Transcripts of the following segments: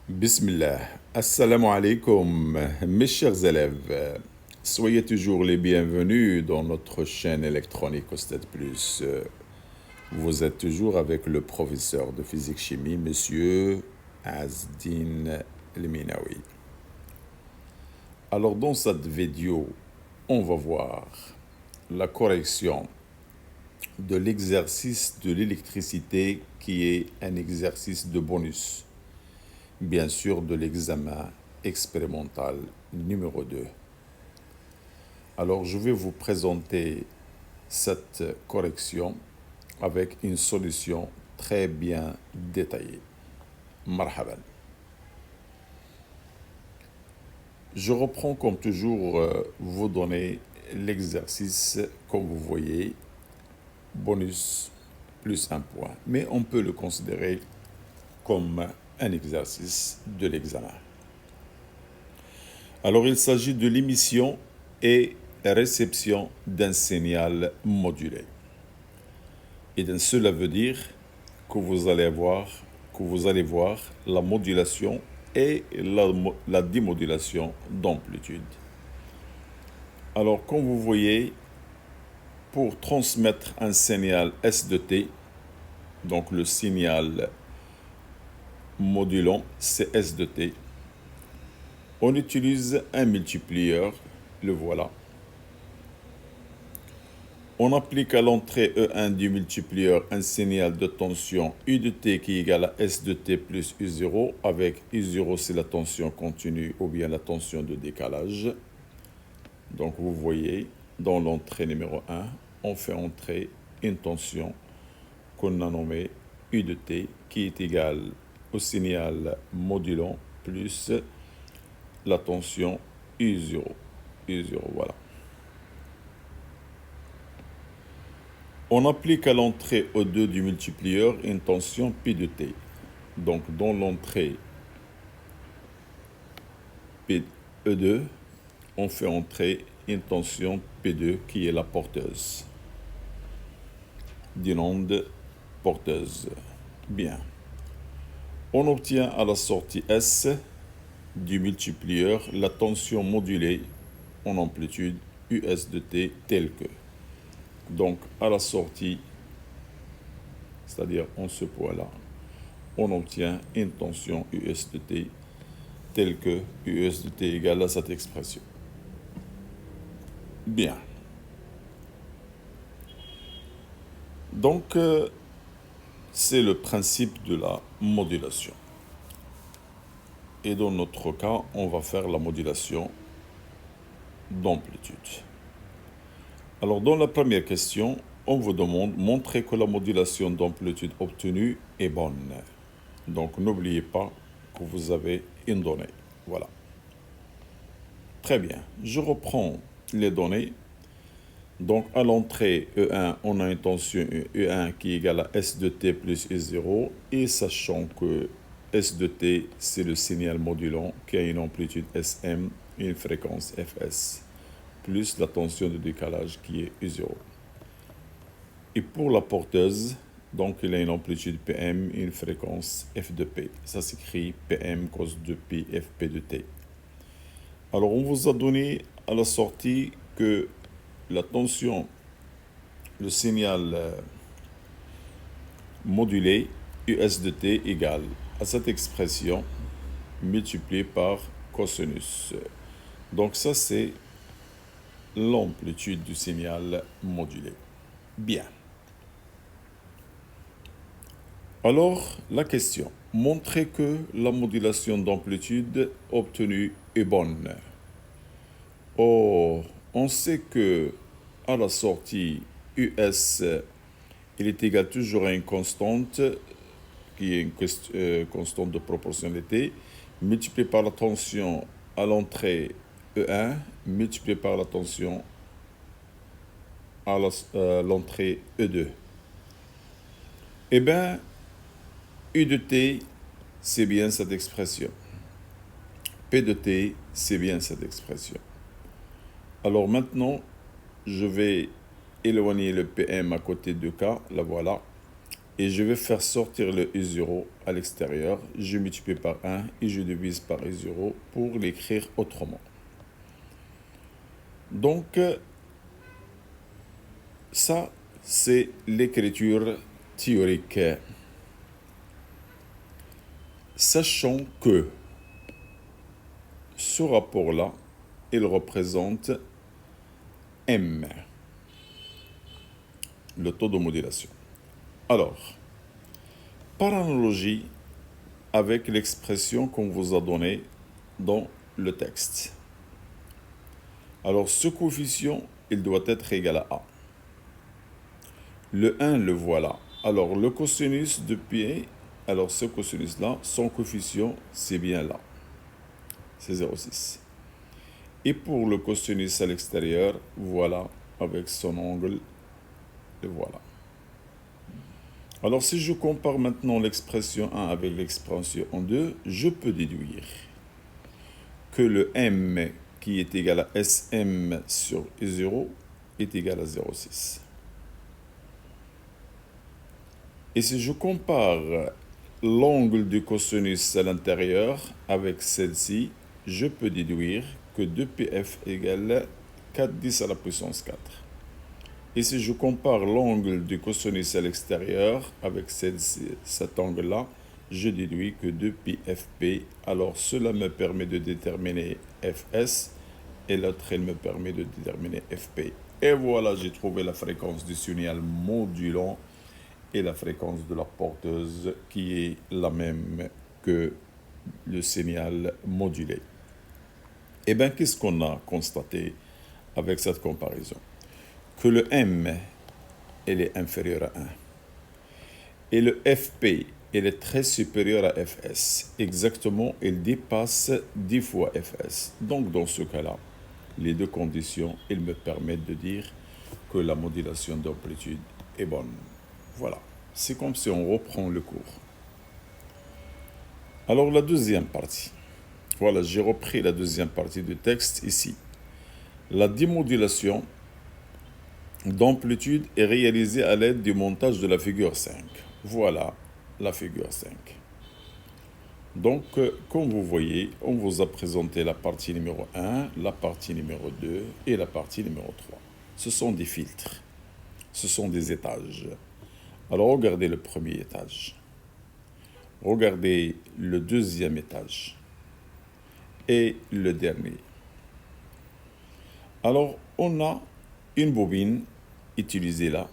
Bismillah. Assalamu alaikum, mes chers élèves. Soyez toujours les bienvenus dans notre chaîne électronique Ostad Plus. Vous êtes toujours avec le professeur de physique-chimie, monsieur Azdin El-Minawi. Alors, dans cette vidéo, on va voir la correction de l'exercice de l'électricité qui est un exercice de bonus. Bien sûr, de l'examen expérimental numéro 2. Alors, je vais vous présenter cette correction avec une solution très bien détaillée. Marhaban. Je reprends comme toujours vous donner l'exercice, comme vous voyez, bonus plus un point. Mais on peut le considérer comme un exercice de l'examen. Alors, il s'agit de l'émission et réception d'un signal modulé. Et donc, cela veut dire que vous allez voir la modulation et la démodulation d'amplitude. Alors, comme vous voyez, pour transmettre un signal S de T, donc le signal modulant, c'est S de T, on utilise un multiplieur, le voilà. On applique à l'entrée E1 du multiplieur un signal de tension U de T qui est égal à S de T plus U0, avec U0 c'est la tension continue ou bien la tension de décalage. Donc vous voyez, dans l'entrée numéro 1, on fait entrer une tension qu'on a nommée U de T qui est égale au signal modulant plus la tension U0. U0, voilà. On applique à l'entrée E2 du multiplieur une tension P de T. Donc, dans l'entrée E2, on fait entrer une tension P2 qui est la porteuse d'une onde porteuse. Bien. On obtient à la sortie S du multiplieur la tension modulée en amplitude US de T telle que. Donc, à la sortie, c'est-à-dire en ce point-là, on obtient une tension US de T telle que US de T égale à cette expression. Bien. Donc, c'est le principe de la modulation. Et dans notre cas, on va faire la modulation d'amplitude. Alors, dans la première question, on vous demande de montrer que la modulation d'amplitude obtenue est bonne. Donc, n'oubliez pas que vous avez une donnée. Voilà. Très bien. Je reprends les données. Donc, à l'entrée E1, on a une tension E1 qui est égale à S de T plus E0. Et sachant que S de T, c'est le signal modulant qui a une amplitude SM et une fréquence Fs, plus la tension de décalage qui est U0. Et pour la porteuse, donc il a une amplitude PM et une fréquence F de P. Ça s'écrit PM cos de P Fp de T. Alors on vous a donné à la sortie que la tension, le signal modulé US de T égale à cette expression multipliée par cosinus. Donc ça c'est l'amplitude du signal modulé. Bien. Alors, la question. Montrez que la modulation d'amplitude obtenue est bonne. Or, on sait que à la sortie US, il est égal toujours à une constante, qui est une constante de proportionnalité, multipliée par la tension à l'entrée E1, multipliée par la tension à l'entrée E2. Eh bien, U de T, c'est bien cette expression. P de T, c'est bien cette expression. Alors maintenant, je vais éloigner le PM à côté de K, la voilà. et je vais faire sortir le I0 à l'extérieur. Je multiplie par 1 et je divise par I0 pour l'écrire autrement. Donc, ça, c'est l'écriture théorique. Sachant que ce rapport-là, il représente M, le taux de modulation. Alors, par analogie avec l'expression qu'on vous a donnée dans le texte. Alors, ce coefficient, il doit être égal à A. Le 1, le voilà. Alors, le cosinus de pi, alors ce cosinus-là, son coefficient, c'est bien là. C'est 0,6. Et pour le cosinus à l'extérieur, voilà, avec son angle, le voilà. Alors, si je compare maintenant l'expression 1 avec l'expression 2, je peux déduire que le m qui est égal à Sm sur I0 est égal à 0,6. Et si je compare l'angle du cosinus à l'intérieur avec celle-ci, je peux déduire que 2πf égale 4/10 à la puissance 4. Et si je compare l'angle du cosinus à l'extérieur avec cet angle-là, je déduis que 2πfp. Alors cela me permet de déterminer Fs et l'autre, elle me permet de déterminer Fp. Et voilà, j'ai trouvé la fréquence du signal modulant et la fréquence de la porteuse qui est la même que le signal modulé. Eh bien, qu'est-ce qu'on a constaté avec cette comparaison? Que le M, il est inférieur à 1. Et le Fp, il est très supérieur à Fs. Exactement, il dépasse 10 fois Fs. Donc, dans ce cas-là, les deux conditions, ils me permettent de dire que la modulation d'amplitude est bonne. Voilà, c'est comme si on reprend le cours. Alors, la deuxième partie. Voilà, j'ai repris la deuxième partie du texte ici. La démodulation d'amplitude est réalisée à l'aide du montage de la figure 5. Voilà la figure 5. Donc, comme vous voyez, on vous a présenté la partie numéro 1, la partie numéro 2 et la partie numéro 3. Ce sont des filtres. Ce sont des étages. Alors, regardez le premier étage. Regardez le deuxième étage. Et le dernier. Alors, on a une bobine utilisée là,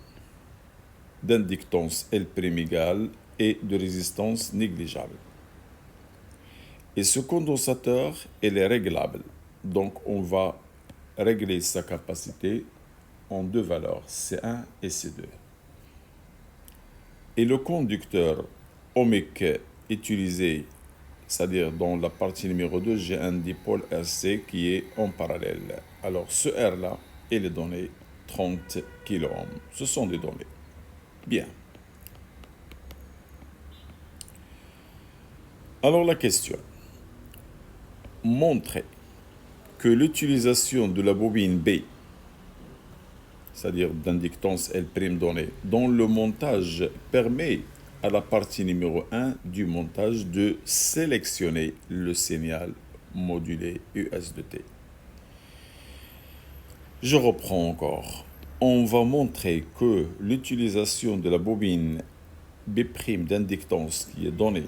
d'inductance L' égale et de résistance négligeable. Et ce condensateur, il est réglable. Donc, on va régler sa capacité en deux valeurs, C1 et C2. Et le conducteur ohmique utilisé, c'est-à-dire dans la partie numéro 2, j'ai un dipôle RC qui est en parallèle. Alors, ce R-là, il est donné 30 kΩ. Ce sont des données. Bien. Alors, la question. Montrer que l'utilisation de la bobine B, c'est-à-dire d'inductance L' donnée, dans le montage permet à la partie numéro 1 du montage de sélectionner le signal modulé US de T. Je reprends encore. On va montrer que l'utilisation de la bobine B' d'inductance qui est donnée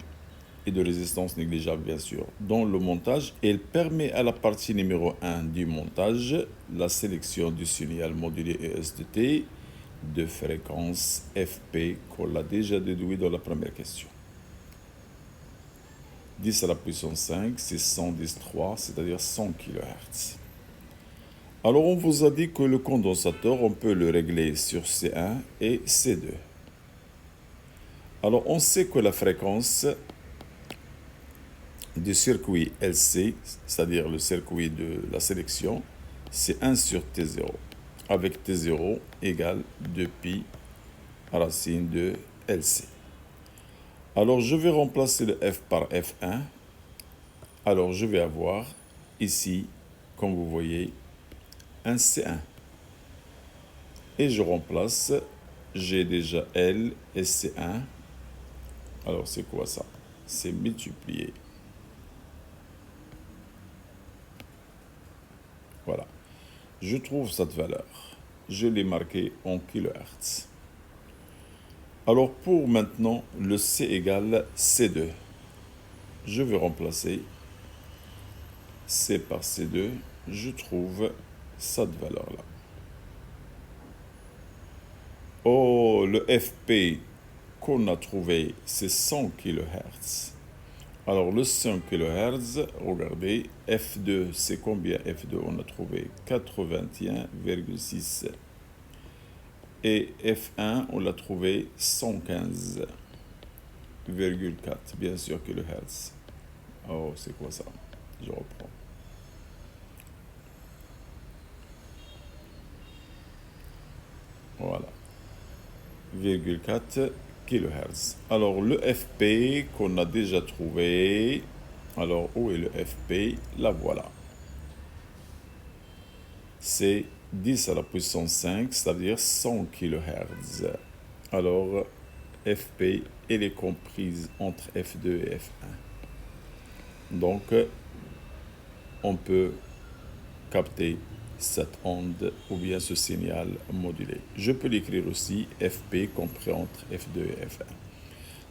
et de résistance négligeable bien sûr dans le montage, elle permet à la partie numéro 1 du montage la sélection du signal modulé US de T de fréquence Fp qu'on l'a déjà déduit dans la première question. 10 à la puissance 5, c'est 110,3, c'est-à-dire 100 kHz. Alors on vous a dit que le condensateur, on peut le régler sur C1 et C2. Alors on sait que la fréquence du circuit LC, c'est-à-dire le circuit de la sélection, c'est 1 sur T0, avec T0 égale 2π racine de LC. Alors je vais remplacer le F par F1. Alors je vais avoir ici, comme vous voyez, un C1. Et je remplace, j'ai déjà L et C1. Alors, c'est quoi ça? C'est multiplié. Voilà. Je trouve cette valeur. Je l'ai marquée en kHz. Alors, pour maintenant, le C égale C2. Je vais remplacer C par C2. Je trouve cette valeur-là. Oh, le FP qu'on a trouvé, c'est 100 kHz. Alors, le 100 kHz, regardez, F2, c'est combien F2? On a trouvé 81,6. Et F1, on l'a trouvé 115,4, bien sûr kHz. Oh, c'est quoi ça? Je reprends. Voilà. 4 kHz. Alors, le FP qu'on a déjà trouvé, alors où est le FP? La voilà. C'est 10 à la puissance 5, c'est-à-dire 100 kHz. Alors, FP, elle est comprise entre F2 et F1. Donc, on peut capter cette onde ou bien ce signal modulé. Je peux l'écrire aussi FP compris entre F2 et F1.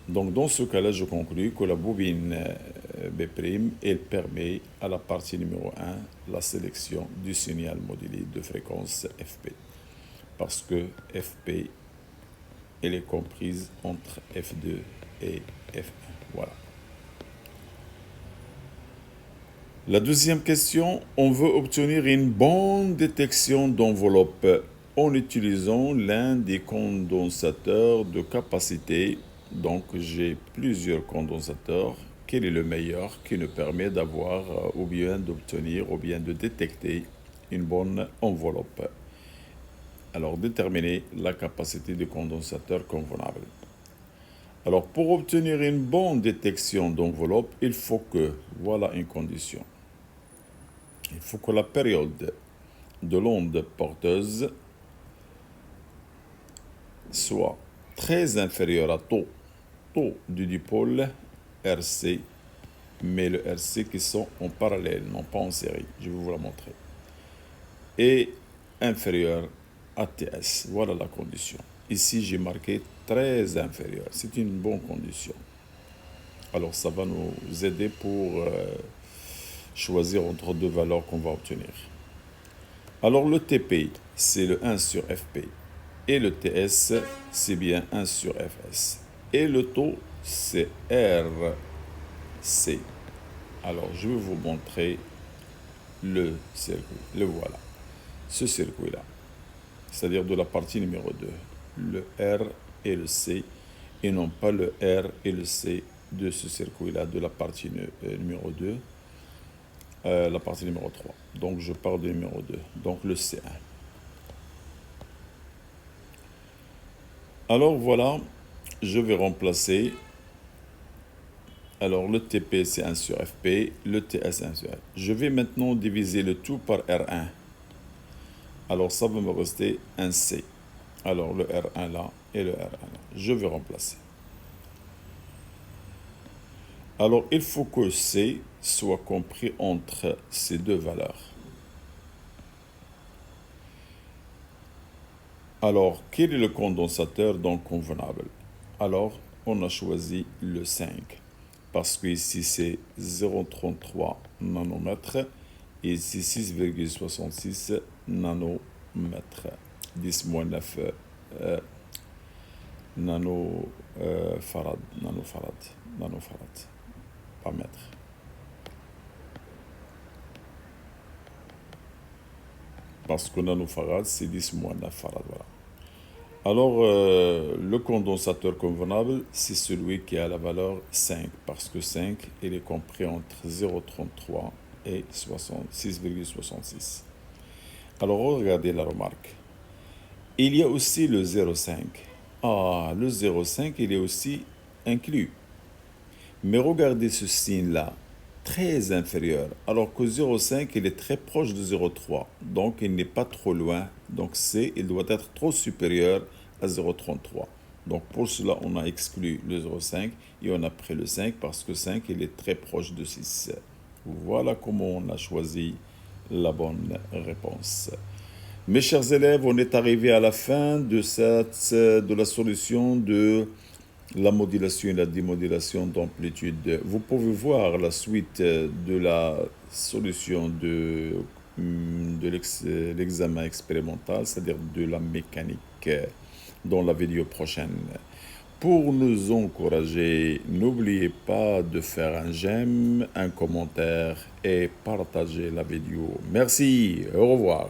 Donc dans ce cas-là, je conclus que la bobine B', elle permet à la partie numéro 1 la sélection du signal modulé de fréquence FP. Parce que FP, elle est comprise entre F2 et F1. Voilà. La deuxième question, on veut obtenir une bonne détection d'enveloppe en utilisant l'un des condensateurs de capacité. Donc j'ai plusieurs condensateurs. Quel est le meilleur qui nous permet d'avoir ou bien d'obtenir ou bien de détecter une bonne enveloppe? Alors déterminer la capacité du condensateur convenable. Alors pour obtenir une bonne détection d'enveloppe, il faut que, voilà une condition. Il faut que la période de l'onde porteuse soit très inférieure à taux du dipôle RC, mais le RC qui sont en parallèle, non pas en série. Je vais vous la montrer. Et inférieure à TS. Voilà la condition. Ici, j'ai marqué très inférieur. C'est une bonne condition. Alors, ça va nous aider pour choisir entre deux valeurs qu'on va obtenir. Alors le TP, c'est le 1 sur FP. Et le TS, c'est bien 1 sur FS. Et le taux, c'est RC. Alors je vais vous montrer le circuit. Le voilà. Ce circuit-là. C'est-à-dire de la partie numéro 2. Le R et le C. Et non pas le R et le C de ce circuit-là, de la partie numéro 2. La partie numéro 3. Donc je pars du numéro 2. Donc le C1. Alors voilà, je vais remplacer. Alors le TP c'est 1 sur FP, le TS 1 sur F. Je vais maintenant diviser le tout par R1. Alors ça va me rester un C. Alors le R1 là et le R1 là. Je vais remplacer. Alors il faut que C soit compris entre ces deux valeurs. Alors, quel est le condensateur donc convenable? Alors, on a choisi le 5. Parce que ici, c'est 0,33 nanomètres. Et ici, 6,66 nanomètres. 10-9 nanofarad. Par mètre. Parce que nanofarad, c'est 10-9 farad. Voilà. Alors, le condensateur convenable, c'est celui qui a la valeur 5, parce que 5, il est compris entre 0,33 et 6,66. Alors, regardez la remarque. Il y a aussi le 0,5. Ah, le 0,5, il est aussi inclus. Mais regardez ce signe-là, très inférieur, alors que 0,5, il est très proche de 0,3. Donc, il n'est pas trop loin. Donc, C, il doit être trop supérieur à 0,33. Donc pour cela, on a exclu le 0,5 et on a pris le 5 parce que 5, il est très proche de 6. Voilà comment on a choisi la bonne réponse. Mes chers élèves, on est arrivé à la fin de la solution de la modulation et la démodulation d'amplitude. Vous pouvez voir la suite de la solution de l'examen expérimental, c'est-à-dire de la mécanique, dans la vidéo prochaine. Pour nous encourager, n'oubliez pas de faire un j'aime, un commentaire et partager la vidéo. Merci, au revoir.